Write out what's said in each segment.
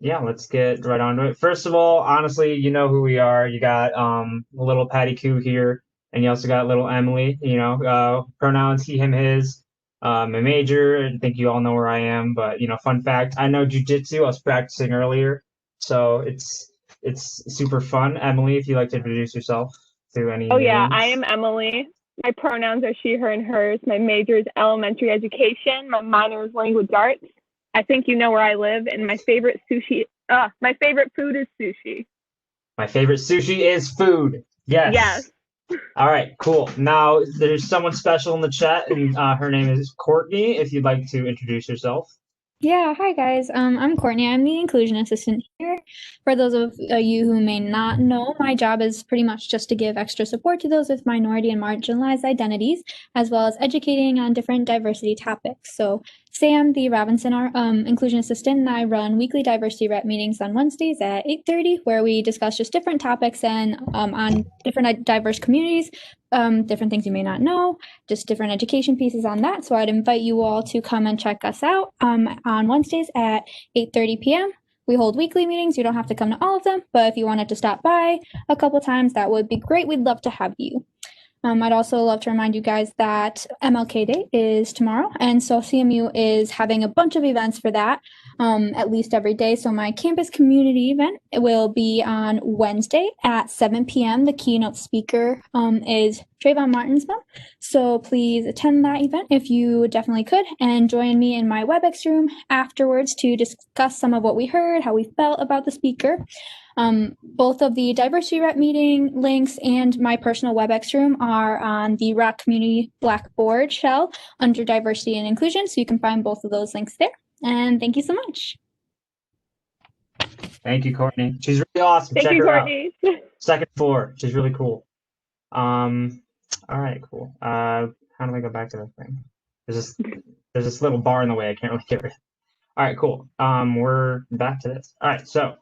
Yeah, let's get right on to it. First of all, honestly, you know who we are. You got little Patty Coo here, and you also got little Emily. Pronouns he, him, his. My major. I think you all know where I am, but fun fact: I know jujitsu. I was practicing earlier, so it's super fun. Emily, if you'd like to introduce yourself to any Oh new yeah, I ones. am Emily. My pronouns are she, her, and hers. My major is elementary education. My minor is language arts. I think you know where I live, and my favorite food is sushi. My favorite sushi is food. Yes. Yes. All right, cool. Now there's someone special in the chat, and her name is Courtney. If you'd like to introduce yourself. Yeah, hi guys. I'm Courtney. I'm the inclusion assistant here. For those of you who may not know, my job is pretty much just to give extra support to those with minority and marginalized identities, as well as educating on different diversity topics. So, Sam, the Robinson inclusion assistant, and I run weekly diversity rep meetings on Wednesdays at 8:30, where we discuss just different topics and on different diverse communities, different things you may not know, just different education pieces on that. So I'd invite you all to come and check us out on Wednesdays at 8:30 p.m. We hold weekly meetings. You don't have to come to all of them, but if you wanted to stop by a couple times, that would be great. We'd love to have you. I'd also love to remind you guys that MLK Day is tomorrow, and so CMU is having a bunch of events for that, at least every day. So my campus community event will be on Wednesday at 7 p.m. The keynote speaker is Trayvon Martin's mom, so please attend that event if you definitely could, and join me in my WebEx room afterwards to discuss some of what we heard, how we felt about the speaker. Both of the diversity rep meeting links and my personal WebEx room are on the Rock Community Blackboard shell under diversity and inclusion. So you can find both of those links there. And thank you so much. Thank you, Courtney. She's really awesome. Thank Check you, her out. Courtney. Second floor. She's really cool. All right, cool. How do I go back to the thing? There's this little bar in the way. I can't really get rid of. All right, cool. We're back to this. All right, so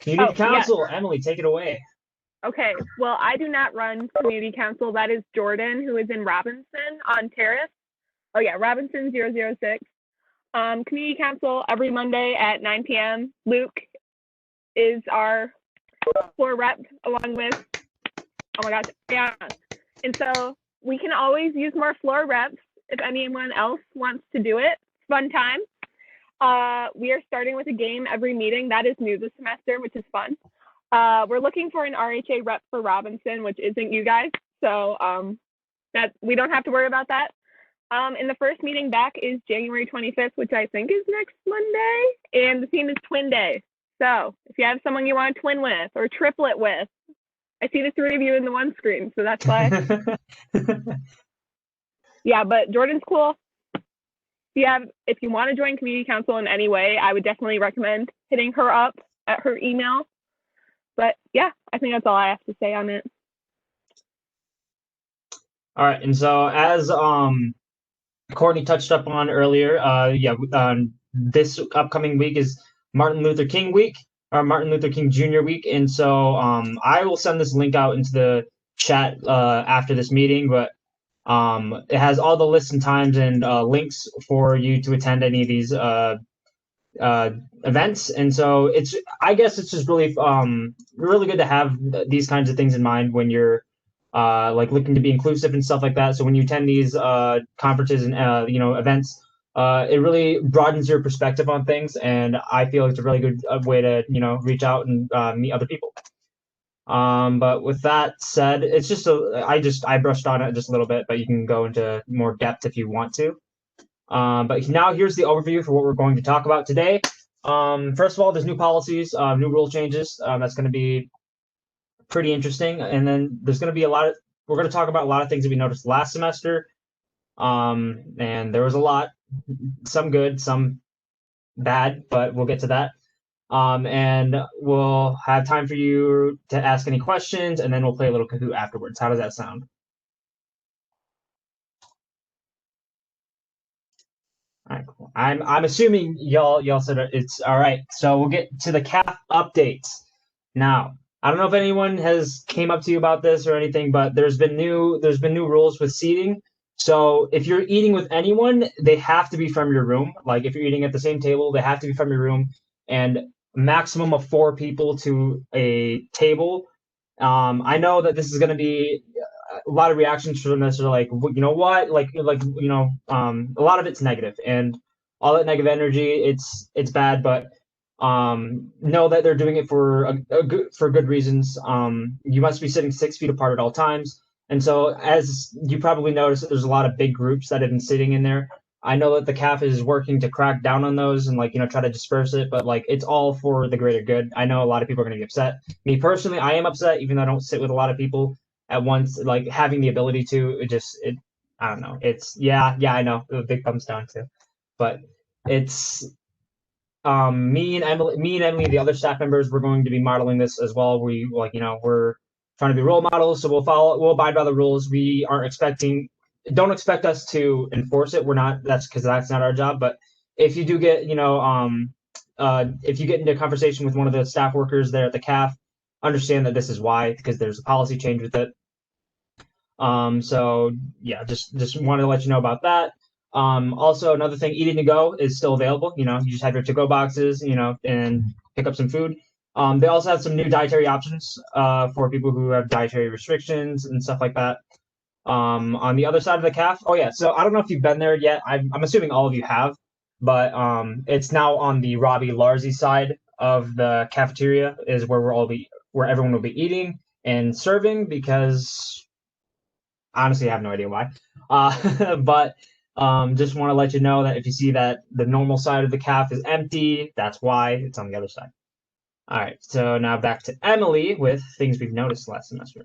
community Oh, yes. council. Emily, take it away. Okay. Well, I do not run community council. That is Jordan, who is in Robinson on Terrace. Oh yeah, Robinson 006. Community council every Monday at 9 p.m. Luke is our floor rep along with, oh my gosh, yeah. And so we can always use more floor reps if anyone else wants to do it. Fun time. We are starting with a game every meeting. That is new this semester, which is fun. We're looking for an RHA rep for Robinson, which isn't you guys. So that we don't have to worry about that. And the first meeting back is January 25th, which I think is next Monday. And the theme is Twin Day. So if you have someone you want to twin with or triplet with, I see the three of you in the one screen, so that's why. Yeah, but Jordan's cool. If you want to join community council in any way, I would definitely recommend hitting her up at her email. But yeah, I think that's all I have to say on it. All right, and so as Courtney touched up on earlier, this upcoming week is Martin Luther King week, or Martin Luther King Jr. week, and so I will send this link out into the chat after this meeting, but it has all the lists and times and links for you to attend any of these events, and so I guess it's just really good to have these kinds of things in mind when you're like looking to be inclusive and stuff like that. So when you attend these conferences and events, it really broadens your perspective on things, and I feel it's a really good way to reach out and meet other people. But with that said, it's just I brushed on it just a little bit, but you can go into more depth if you want to. But now here's the overview for what we're going to talk about today. First of all, there's new policies, new rule changes. That's going to be pretty interesting. And then there's going to be we're going to talk about a lot of things that we noticed last semester. And there was a lot, some good, some bad, but we'll get to that. And we'll have time for you to ask any questions, and then we'll play a little Kahoot afterwards. How does that sound? All right, cool. I'm assuming y'all said it's all right. So we'll get to the CAF updates now. I don't know if anyone has came up to you about this or anything, but there's been new rules with seating. So if you're eating with anyone, they have to be from your room. Like if you're eating at the same table, they have to be from your room. and maximum of 4 people to a table. I know that this is going to be a lot of reactions from this are like, you know what, a lot of it's negative, and all that negative energy, it's bad, but know that they're doing it for for good reasons. You must be sitting 6 feet apart at all times. And so, as you probably noticed, there's a lot of big groups that have been sitting in there. I know that the CAF is working to crack down on those and try to disperse it, but it's all for the greater good. I know a lot of people are going to be upset. Me personally, I am upset, even though I don't sit with a lot of people at once. Like having the ability to, I don't know. It's I know, a big thumbs down too, but it's me and Emily, the other staff members, we're going to be modeling this as well. We're trying to be role models, so we'll abide by the rules. We aren't expecting, don't expect us to enforce it. We're not, that's not our job. But if you do get, if you get into a conversation with one of the staff workers there at the CAF, understand that this is why, because there's a policy change with it. So yeah, just wanted to let you know about that. Also, another thing, eating to go is still available. You just have your to-go boxes, and pick up some food. They also have some new dietary options for people who have dietary restrictions and stuff like that. On the other side of the CAF, oh yeah, so I don't know if you've been there yet. I'm assuming all of you have, but it's now on the Robbie Larzi side of the cafeteria is where everyone will be eating and serving, because honestly, I have no idea why. But just want to let you know that if you see that the normal side of the CAF is empty, that's why it's on the other side. All right, so now back to Emily with things we've noticed last semester.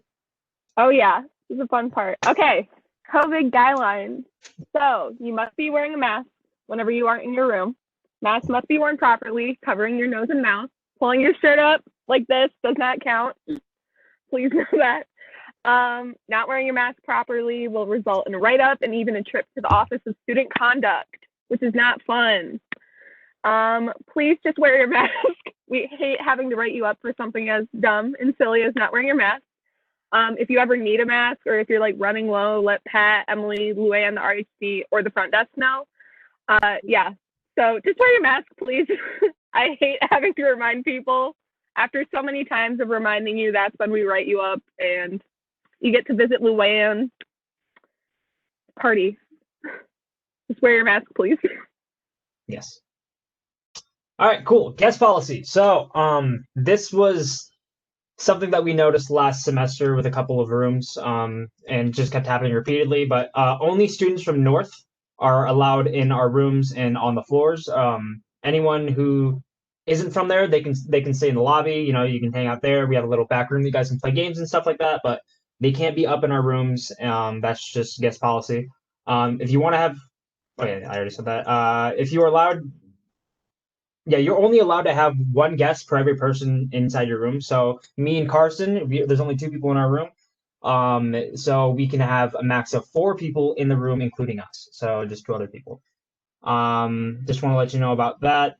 Oh yeah, this is a fun part. Okay, COVID guidelines. So you must be wearing a mask whenever you aren't in your room. Masks must be worn properly, covering your nose and mouth. Pulling your shirt up like this does not count. Please know that. Not wearing your mask properly will result in a write-up and even a trip to the Office of Student Conduct, which is not fun. Please just wear your mask. We hate having to write you up for something as dumb and silly as not wearing your mask. If you ever need a mask, or if you're running low, let Pat, Emily, Luann, the RHC, or the front desk know. Yeah, so just wear your mask, please. I hate having to remind people. After so many times of reminding you, that's when we write you up and you get to visit Luann. Party. Just wear your mask, please. Yes. All right, cool. Guest policy. So this was something that we noticed last semester with a couple of rooms, and just kept happening repeatedly. But only students from North are allowed in our rooms and on the floors. Anyone who isn't from there, they can stay in the lobby. You can hang out there. We have a little back room. You guys can play games and stuff like that. But they can't be up in our rooms. That's just guest policy. If you want to have, oh yeah, I already said that. If you are allowed. Yeah, you're only allowed to have one guest per every person inside your room. So me and Carson, there's only 2 people in our room. So we can have a max of 4 people in the room, including us. So just 2 other people. Just want to let you know about that.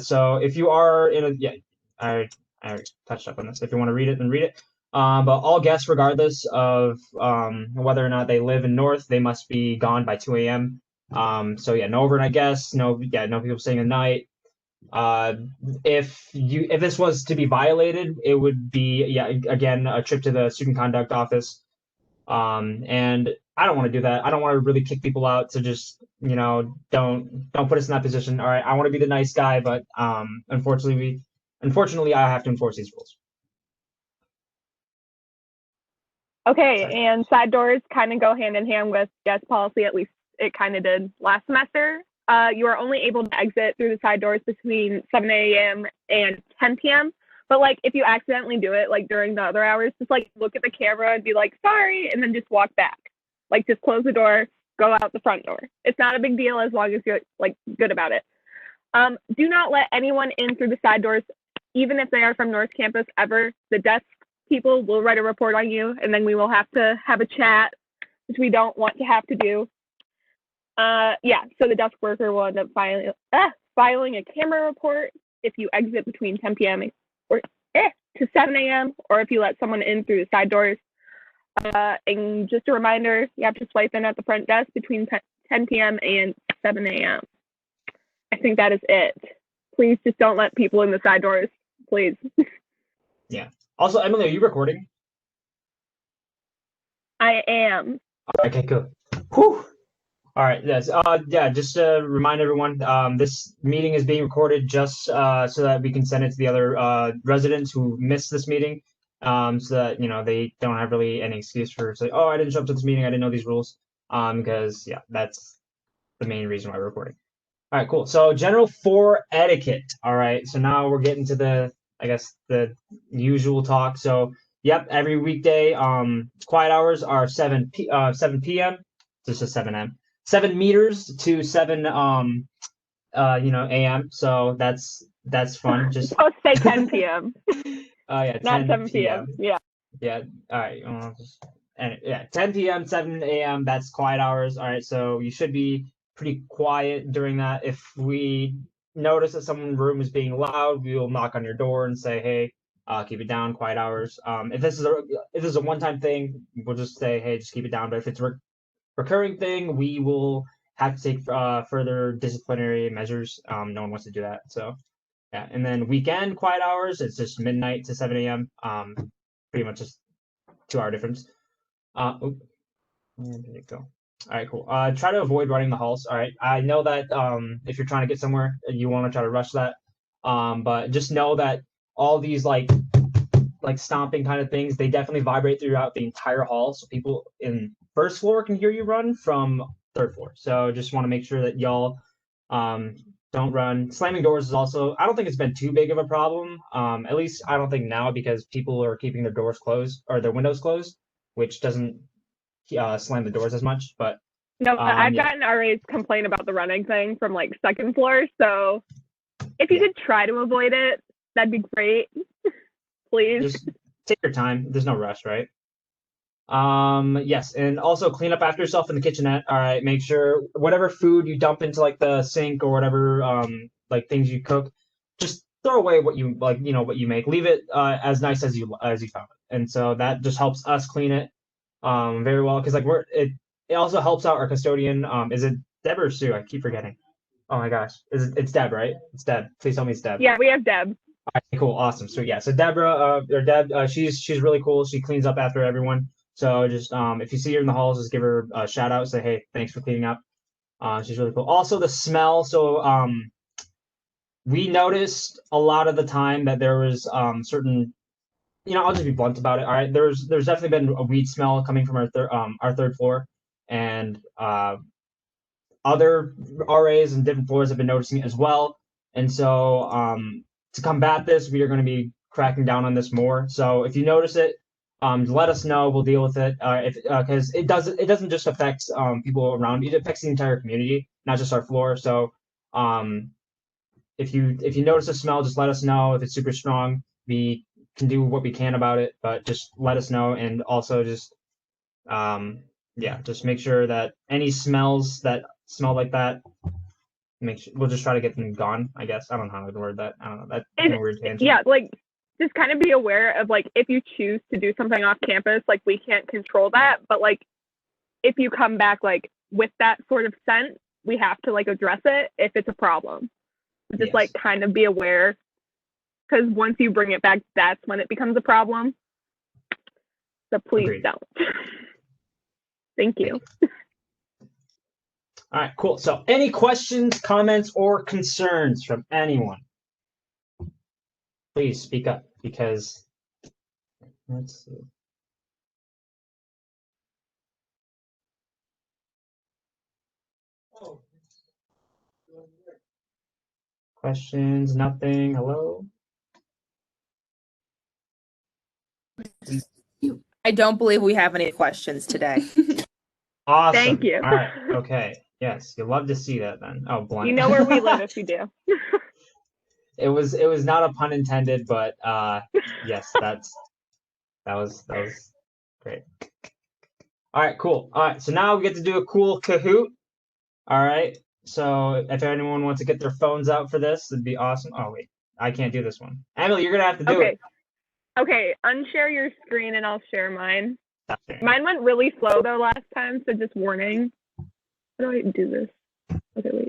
So if you are in a, yeah, I already touched up on this. If you want to read it, then read it. But all guests, regardless of whether or not they live in North, they must be gone by 2 a.m. So yeah, no overnight guests, no people staying the night. If this was to be violated, it would be again a trip to the student conduct office. And I don't want to do that. I don't want to really kick people out. So just don't put us in that position. All right, I want to be the nice guy, but unfortunately I have to enforce these rules. Okay, and side doors kind of go hand in hand with guest policy. At least it kind of did last semester. You are only able to exit through the side doors between 7 a.m. and 10 p.m. But if you accidentally do it during the other hours, just look at the camera and be sorry, and then just walk back. Just close the door, go out the front door. It's not a big deal as long as you're good about it. Do not let anyone in through the side doors, even if they are from North Campus, ever. The desk people will write a report on you, and then we will have to have a chat, which we don't want to have to do. So the desk worker will end up filing a camera report if you exit between 10 p.m. To 7 a.m. or if you let someone in through the side doors. And just a reminder, you have to swipe in at the front desk between 10 p.m. and 7 a.m. I think that is it. please just don't let people in the side doors, please. Yeah. Also, Emily, are you recording? I am. Okay, cool. Whew. All right. Yes. Yeah. Just to remind everyone, this meeting is being recorded just so that we can send it to the other residents who missed this meeting, so that they don't have really any excuse for saying, "Oh, I didn't show up to this meeting. I didn't know these rules." Because yeah, that's the main reason why we're recording. All right, cool. So general floor etiquette. All right. So now we're getting to the the usual talk. So yep, every weekday, quiet hours are 7 p.m. Just a 7 m. 7 meters to 7 a.m. So that's fun. Just I'll say 10 p.m. Yeah, Not 10 7 p.m. Yeah. Yeah. All right. And yeah, 10 p.m., 7 a.m. That's quiet hours. All right. So you should be pretty quiet during that. If we notice that someone's room is being loud, we will knock on your door and say, "Hey, keep it down. Quiet hours." If this is a one-time thing, we'll just say, "Hey, just keep it down." But if it's a recurring thing, we will have to take further disciplinary measures. No one wants to do that. So yeah. And then weekend quiet hours, it's just midnight to 7 a.m. Pretty much just 2 hour difference. Where did it go? All right, cool. Try to avoid running the halls. All right. I know that if you're trying to get somewhere, you want to try to rush that. But just know that all these like stomping kind of things, they definitely vibrate throughout the entire hall. So people in first floor can hear you run from third floor. So just want to make sure that y'all don't run. Slamming doors is also, I don't think it's been too big of a problem. At least I don't think now, because people are keeping their doors closed or their windows closed, which doesn't slam the doors as much. But no, I've gotten RAs complain about the running thing from like second floor. So if you could try to avoid it, that'd be great. Please. Just take your time. There's no rush, right? Yes, and also clean up after yourself in the kitchenette. All right, make sure whatever food you dump into like the sink or whatever like things you cook, just throw away what you like, what you make. Leave it as nice as you found it. And so that just helps us clean it very well, because like it also helps out our custodian. Is it Deb or Sue? I keep forgetting. Oh my gosh. It's Deb, right? It's Deb. Please tell me it's Deb. Yeah, we have Deb. All right, cool, awesome. So yeah, so Deborah or Deb, she's really cool. She cleans up after everyone. So just if you see her in the halls, just give her a shout out. Say, hey, thanks for cleaning up. She's really cool. Also the smell. So we noticed a lot of the time that there was certain, I'll just be blunt about it. All right, there's definitely been a weed smell coming from our third floor, and other RAs and different floors have been noticing it as well. And so to combat this, we are going to be cracking down on this more. So if you notice it, let us know. We'll deal with it. Because it doesn't just affect people around. It affects the entire community, not just our floor. So if you notice a smell, just let us know. If it's super strong, we can do what we can about it. But just let us know, and also just just make sure that any smells that smell like that, we'll just try to get them gone. I guess I don't know how to word that. I don't know. That's a weird tangent. Yeah, like just kind of be aware of like if you choose to do something off campus, like we can't control that, but like if you come back like with that sort of scent, we have to like address it if it's a problem. Just like kind of be aware, because once you bring it back, that's when it becomes a problem. So please Agreed. don't. Thank you. All right, cool. So any questions, comments, or concerns from anyone? Please speak up, because let's see. Questions, nothing. Hello? I don't believe we have any questions today. Awesome. Thank you. All right. Okay. Yes, you'll love to see that then. Oh, blunt. You know where we live if you do. It was not a pun intended, but yes, that was great. All right, cool. All right, so now we get to do a cool Kahoot. All right. So if anyone wants to get their phones out for this, it'd be awesome. Oh wait, I can't do this one. Emily, you're gonna have to do it. Okay, unshare your screen and I'll share mine. Mine went really slow though last time, so just warning. How do I do this? Okay, wait.